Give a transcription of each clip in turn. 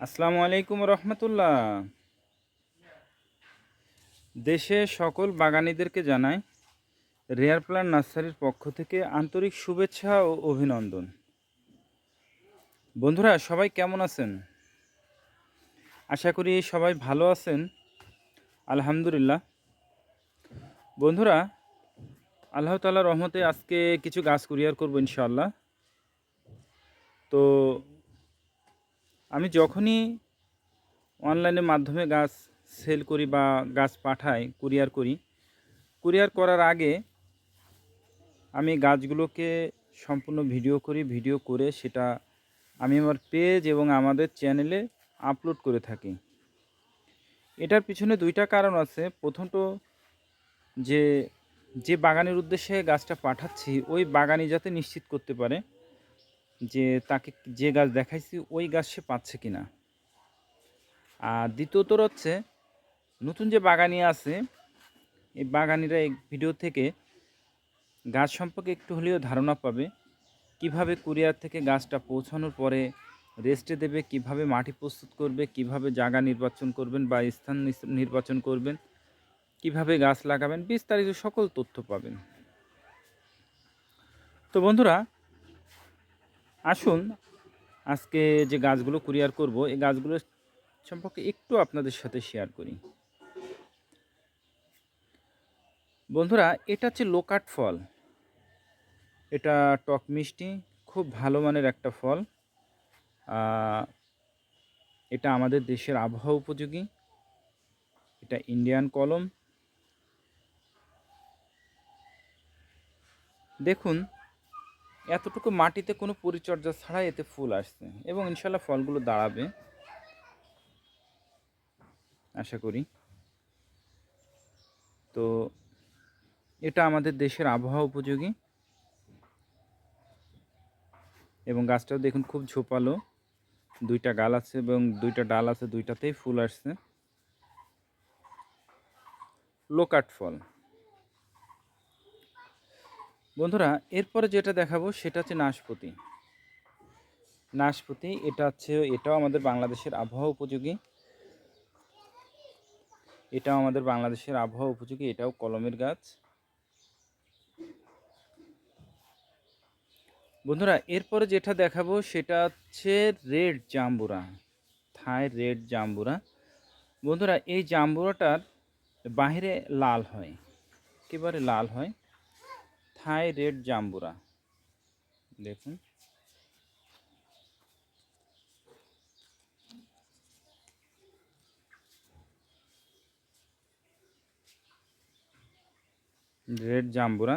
আসসালামু আলাইকুম রহমতুল্লাহ। দেশে সকল বাগানীদেরকে জানাই রেয়ার প্ল্যান্ট নার্সারির পক্ষ থেকে আন্তরিক শুভেচ্ছা ও অভিনন্দন। বন্ধুরা, সবাই কেমন আছেন? আশা করি সবাই ভালো আছেন। আলহামদুলিল্লাহ। বন্ধুরা, আল্লাহ তাআলার রহমতে আজকে কিছু গাছ কুরিয়ার করব ইনশাআল্লাহ। তো আমি যখনই অনলাইনের মাধ্যমে গাছ সেল করি বা গাছ পাঠাই, কুরিয়ার করার আগে আমি গাছগুলোকে সম্পূর্ণ ভিডিও করে সেটা আমি আমার পেজ এবং আমাদের চ্যানেলে আপলোড করে থাকি। এটার পিছনে দুইটা কারণ আছে। প্রথমত, যে যে বাগানের উদ্দেশ্যে গাছটা পাঠাচ্ছি ওই বাগানি যাতে নিশ্চিত করতে পারে যে তাকে যে গাছ দেখাইছি ওই গাছ সে পাচ্ছে কিনা। আর দ্বিতীয়ত হচ্ছে, নতুন যে বাগানি আছে এই বাগানিরা এই ভিডিও থেকে গাছ সম্পর্কে একটু হলেও ধারণা পাবে, কিভাবে কুরিয়ার থেকে গাছটা পৌঁছানোর পরে রেস্টে দেবে, কিভাবে মাটি প্রস্তুত করবে, কিভাবে জায়গা নির্বাচন করবেন বা স্থান নির্বাচন করবেন, কিভাবে গাছ লাগাবেন, বিস্তারিত সকল তথ্য পাবেন। তো বন্ধুরা, আসুন আজকে যে গাছগুলো কুরিয়ার করব এই গাছগুলো সম্পর্কে একটু আপনাদের সাথে শেয়ার করি। বন্ধুরা, এটা হচ্ছে লোকাট ফল। এটা টক মিষ্টি, খুব ভালো মানের একটা ফল। এটা আমাদের দেশের আবহাওয়া উপযোগী। এটা ইন্ডিয়ান কলম। দেখুন, এতটুকু মাটিতে কোনো পরিচর্যা ছাড়াই এতে ফুল আসছে এবং ইনশাল্লাহ ফলগুলো দাঁড়াবে আশা করি। তো এটা আমাদের দেশের আবহাওয়া উপযোগী এবং গাছটাও দেখুন খুব ঝোপালো। দুইটা গাল আছে এবং দুইটা ডাল আছে, দুইটাতেই ফুল আসছে। লোকাট ফল। বন্ধুরা, এরপরে যেটা দেখাবো সেটা হচ্ছে নাশপাতি। এটাও আমাদের বাংলাদেশের আবহাওয়া উপযোগী। এটাও কলমের গাছ। বন্ধুরা, এরপরে যেটা দেখাবো সেটা হচ্ছে রেড জাম্বুরা, থাই রেড জাম্বুরা। বন্ধুরা, এই জাম্বুরাটার বাহিরে লাল হয়, একেবারে লাল হয়। থাই রেড জাম্বুরা দেখুন। রেড জাম্বুরা,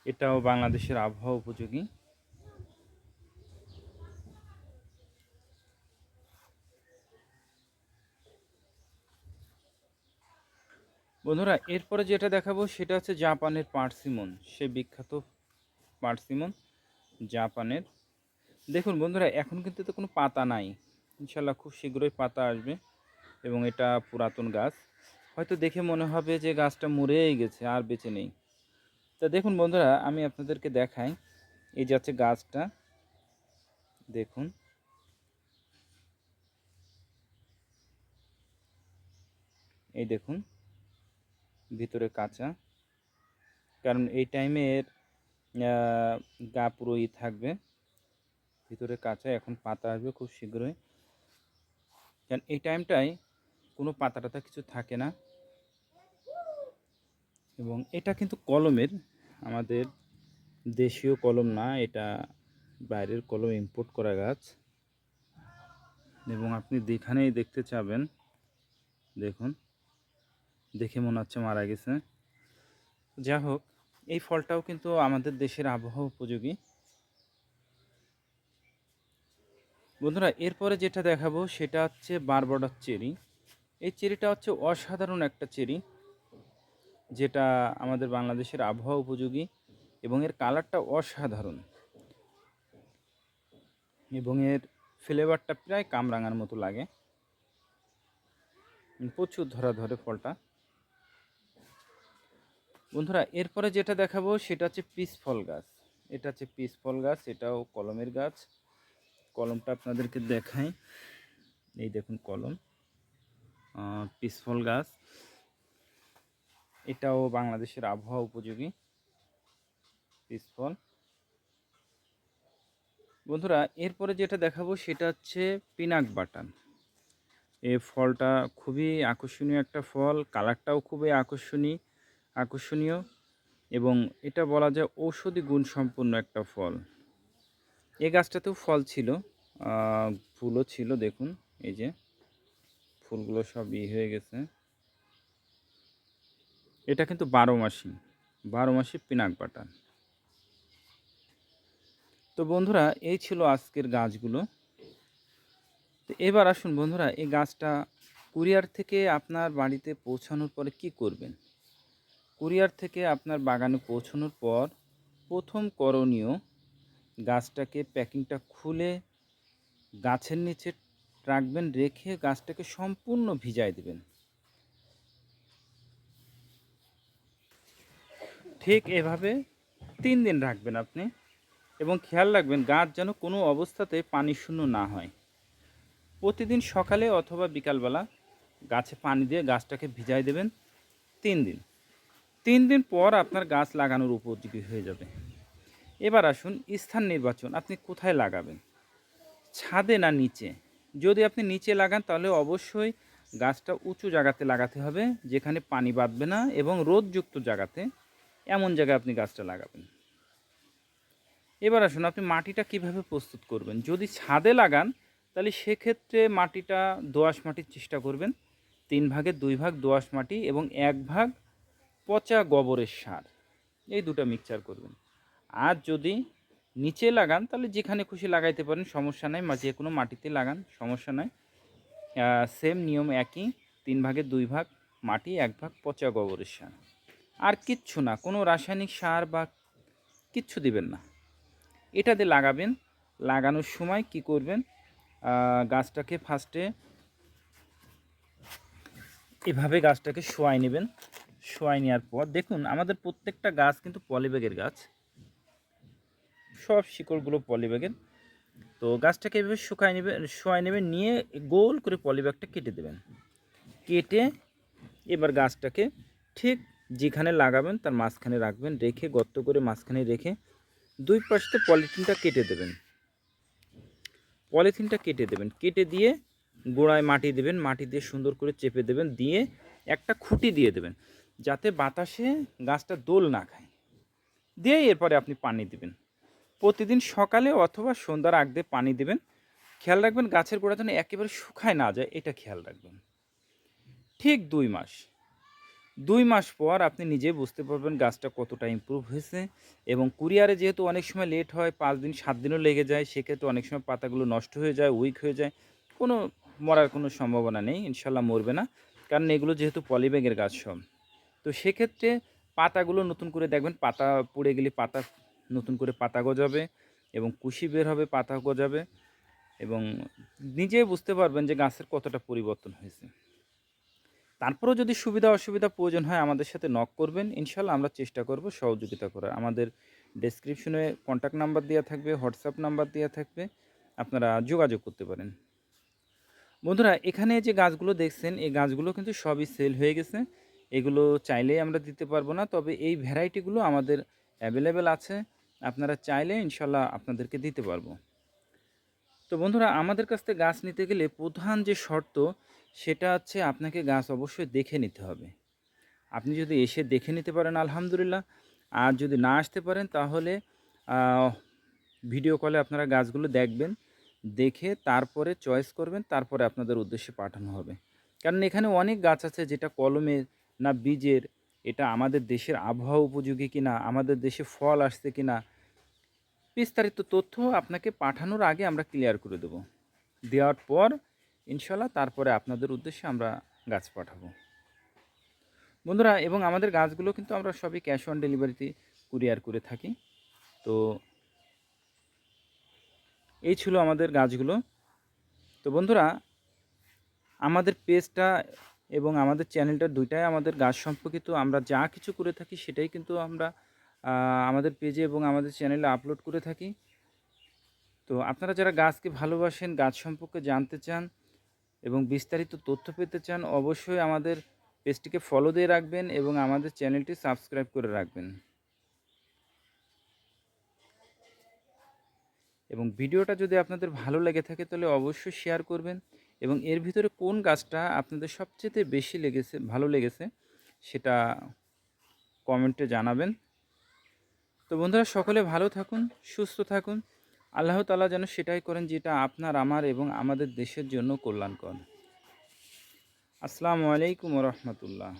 এটাও বাংলাদেশের আবহাওয়া উপযোগী। বন্ধুরা, এরপরে যেটা দেখাবো সেটা হচ্ছে জাপানের পার্সিমন, সে বিখ্যাত পার্সিমন জাপানের। দেখুন বন্ধুরা, এখন কিন্তু তো কোনো পাতা নাই, ইনশাল্লাহ খুব শীঘ্রই পাতা আসবে এবং এটা পুরাতন গাছ। হয়তো দেখে মনে হবে যে গাছটা মরেই গেছে, আর বেঁচে নেই। তা দেখুন বন্ধুরা, আমি আপনাদেরকে দেখাই। এই যে আছে গাছটা, দেখুন। এই দেখুন, ভিতরে কাঁচা, কারণ এই টাইমের গা পুরোই থাকবে, ভিতরে কাঁচা। এখন পাতা আসবে খুব শীঘ্রই, কারণ এই টাইমটায় কোনো পাতা টাতা কিছু থাকে না। এবং এটা কিন্তু কলমের, আমাদের দেশীয় কলম না, এটা বাইরের কলম, ইম্পোর্ট করা গাছ। এবং আপনি যেখানেই দেখতে চাবেন, দেখুন, দেখে মনে হচ্ছে মারা গেছে। যা হোক, এই ফলটাও কিন্তু আমাদের দেশের আবহাওয়া উপযোগী। বন্ধুরা, এরপরে যেটা দেখাবো সেটা হচ্ছে বারবাডাস চেরি। এই চেরিটা হচ্ছে অসাধারণ একটা চেরি, যেটা আমাদের বাংলাদেশের আবহাওয়া উপযোগী এবং এর কালারটা অসাধারণ এবং এর ফ্লেভারটা প্রায় কামরাঙার মতো লাগে। প্রচুর ধরে ফলটা। বন্ধুরা, এরপরে যেটা দেখাবো সেটা হচ্ছে পিস ফল গাছ। এটা হচ্ছে পিস ফল গাছ, এটাও কলমের গাছ। কলমটা আপনাদেরকে দেখাই, এই দেখুন কলম, পিস ফল গাছ। এটাও বাংলাদেশের আবহাওয়া উপযোগী পিস ফল। বন্ধুরা এরপরে যেটা দেখাবো সেটা হচ্ছে পিনাক বাটান। এই ফলটা খুবই আকর্ষণীয় একটা ফল, কালারটাও খুবই আকর্ষণীয় এবং এটা বলা যায় ঔষধি গুণ সম্পন্ন একটা ফল। এই গাছটাতেও ফল ছিল, ফুলও ছিল, দেখুন এই যে ফুলগুলো সব হয়ে গেছে। এটা কিন্তু 12 মাসি পিনাক বাটান। তো বন্ধুরা এই ছিল আজকের গাছগুলো। তো এবার আসুন বন্ধুরা, এই গাছটা কুরিয়ার থেকে আপনার বাড়িতে পৌঁছানোর পরে কি করবেন। কুরিয়ার থেকে আপনার বাগানে পৌঁছানোর পর প্রথম করণীয়, গাছটাকে প্যাকিংটা খুলে গাছের নিচে রাখবেন, রেখে গাছটাকে সম্পূর্ণ ভিজায় দেবেন। ঠিক এভাবে 3 দিন রাখবেন আপনি, এবং খেয়াল রাখবেন গাছ যেন কোনো অবস্থাতে পানি শূন্য না হয়। প্রতিদিন সকালে অথবা বিকালবেলা গাছে পানি দিয়ে গাছটাকে ভিজাই দেবেন 3 দিন। 3 দিন পর আপনার গাছ লাগানোর উপযোগী হয়ে যাবে। এবার আসুন স্থান নির্বাচন, আপনি কোথায় লাগাবেন, ছাদে না নিচে। যদি আপনি নিচে লাগান তাহলে অবশ্যই গাছটা উঁচু জায়গাতে লাগাতে হবে, যেখানে পানি বাঁধবে না, এবং রোদযুক্ত জায়গাতে, এমন জায়গায় আপনি গাছটা লাগাবেন। এবার আসুন আপনি মাটিটা কিভাবে প্রস্তুত করবেন। যদি ছাদে লাগান তাহলে সেক্ষেত্রে মাটিটা দোআঁশ মাটির চেষ্টা করবেন, 3 ভাগের 2 ভাগ দোআঁশ মাটি এবং 1 ভাগ পচা গোবরের সার, এই দুটো মিক্সচার করবেন। আর যদি নিচে লাগান তাহলে যেখানে খুশি লাগাইতে পারেন, সমস্যা নাই, যে কোনো মাটিতে লাগান, সমস্যা নাই। সেম নিয়ম একই, 3 ভাগের 2 ভাগ মাটি, 1 ভাগ পচা গোবরের সার। আর কিচ্ছু না, কোনো রাসায়নিক সার বা কিচ্ছু দিবেন না, এটা দিয়ে লাগাবেন। লাগানোর সময় কি করবেন, গাছটাকে ফার্স্টে এভাবে গাছটাকে শোয়াই নেবেন। শোয়াই নেওয়ার পর দেখুন আমাদের প্রত্যেকটা গাছ কিন্তু পলিব্যাগের গাছ, সব শিকড়গুলো পলিব্যাগের। তো গাছটাকে এভাবে শোয়াই নেবেন, নিয়ে গোল করে পলিব্যাগটা কেটে দেবেন। কেটে এবার গাছটাকে ঠিক যেখানে লাগাবেন তার মাঝখানে রাখবেন, রেখে গর্ত করে মাঝখানে রেখে 2 পাশে পলিথিনটা কেটে দেবেন। কেটে দিয়ে গোড়ায় মাটি দেবেন, মাটি দিয়ে সুন্দর করে চেপে দেবেন, দিয়ে একটা খুঁটি দিয়ে দেবেন যাতে বাতাসে গাছটা দোল না খায়। দিয়ে এরপরে আপনি পানি দিবেন, প্রতিদিন সকালে অথবা সন্ধ্যার আগ দিয়ে পানি দেবেন। খেয়াল রাখবেন গাছের গোড়া যেন একেবারে শুকায় না যায়, এটা খেয়াল রাখবেন। ঠিক 2 মাস পর আপনি নিজে বুঝতে পারবেন গাছটা কতটা ইমপ্রুভ হয়েছে। এবং কুরিয়ারে যেহেতু অনেক সময় লেট হয়, 5 দিন 7 দিনও লেগে যায়, সেক্ষেত্রে অনেক সময় পাতাগুলো নষ্ট হয়ে যায়, উইক হয়ে যায়। কোনো মরার কোনো সম্ভাবনা নেই, ইনশাল্লাহ মরবে না, কারণ এগুলো যেহেতু পলিব্যাগের গাছ সব। তো সেক্ষেত্রে পাতাগুলো নতুন করে দেখবেন, পাতা পড়ে গেলে পাতা নতুন করে পাতা গজাবে এবং কুশি বের হবে, পাতা গজাবে, এবং নিজে বুঝতে পারবেন যে গাছের কতটা পরিবর্তন হয়েছে। তারপরেও যদি সুবিধা অসুবিধা প্রয়োজন হয় আমাদের সাথে নক করবেন, ইনশাল্লাহ আমরা চেষ্টা করব সহযোগিতা করার। আমাদের ডেসক্রিপশনে কন্ট্যাক্ট নাম্বার দেওয়া থাকবে, হোয়াটসঅ্যাপ নাম্বার দেওয়া থাকবে, আপনারা যোগাযোগ করতে পারেন। বন্ধুরা এখানে যে গাছগুলো দেখছেন, এই গাছগুলো কিন্তু সবই সেল হয়ে গেছে, এগুলো চাইলেই আমরা দিতে পারবো না, তবে এই ভ্যারাইটিগুলো আমাদের অ্যাভেলেবেল আছে, আপনারা চাইলে ইনশাল্লাহ আপনাদেরকে দিতে পারবো। তো বন্ধুরা আমাদের কাছ থেকে গাছ নিতে গেলে প্রধান যে শর্ত, সেটা হচ্ছে আপনাকে গাছ অবশ্যই দেখে নিতে হবে। আপনি যদি এসে দেখে নিতে পারেন আলহামদুলিল্লাহ, আর যদি না আসতে পারেন তাহলে ভিডিও কলে আপনারা গাছগুলো দেখবেন, দেখে তারপরে চয়েস করবেন, তারপরে আপনাদের উদ্দেশ্যে পাঠানো হবে। কারণ এখানে অনেক গাছ আছে যেটা কলমের না বীজের, এটা আমাদের দেশের আবহাওয়া উপযোগী কিনা, আমাদের দেশে ফল আসছে কিনা, বিস্তারিত তথ্য আপনাকে পাঠানোর আগে আমরা ক্লিয়ার করে দেব। দেওয়ার পর ইনশাল্লাহ তারপরে আপনাদের উদ্দেশ্যে আমরা গাছ পাঠাবো বন্ধুরা। এবং আমাদের গাছগুলো কিন্তু আমরা সবই ক্যাশ অন ডেলিভারিতে কুরিয়ার করে থাকি। তো এই ছিল আমাদের গাছগুলো। তো বন্ধুরা আমাদের পেজটা এবং আমাদের চ্যানেলটা দুইটাই আমাদের গাছ সম্পর্কিত, আমরা যা কিছু করে থাকি সেটাই কিন্তু আমরা আমাদের পেজে এবং আমাদের চ্যানেলে আপলোড করে থাকি। তো আপনারা যারা গাছকে ভালোবাসেন, গাছ সম্পর্কে জানতে চান এবং বিস্তারিত তথ্য পেতে চান, অবশ্যই আমাদের পেজটিকে ফলো দিয়ে রাখবেন এবং আমাদের চ্যানেলটি সাবস্ক্রাইব করে রাখবেন। এবং ভিডিওটা যদি আপনাদের ভালো লেগে থাকে তাহলে অবশ্যই শেয়ার করবেন এবং এর ভিতরে কোন গাছটা আপনাদের সবচেয়ে বেশি ভালো লেগেছে সেটা কমেন্টে জানাবেন। তো বন্ধুরা, সকলে ভালো থাকুন, সুস্থ থাকুন। আল্লাহ তাআলা যেন সেটাই করেন যেটা আপনার, আমার এবং আমাদের দেশের জন্য কল্যাণকর। আসসালামু আলাইকুম ওয়া রাহমাতুল্লাহ।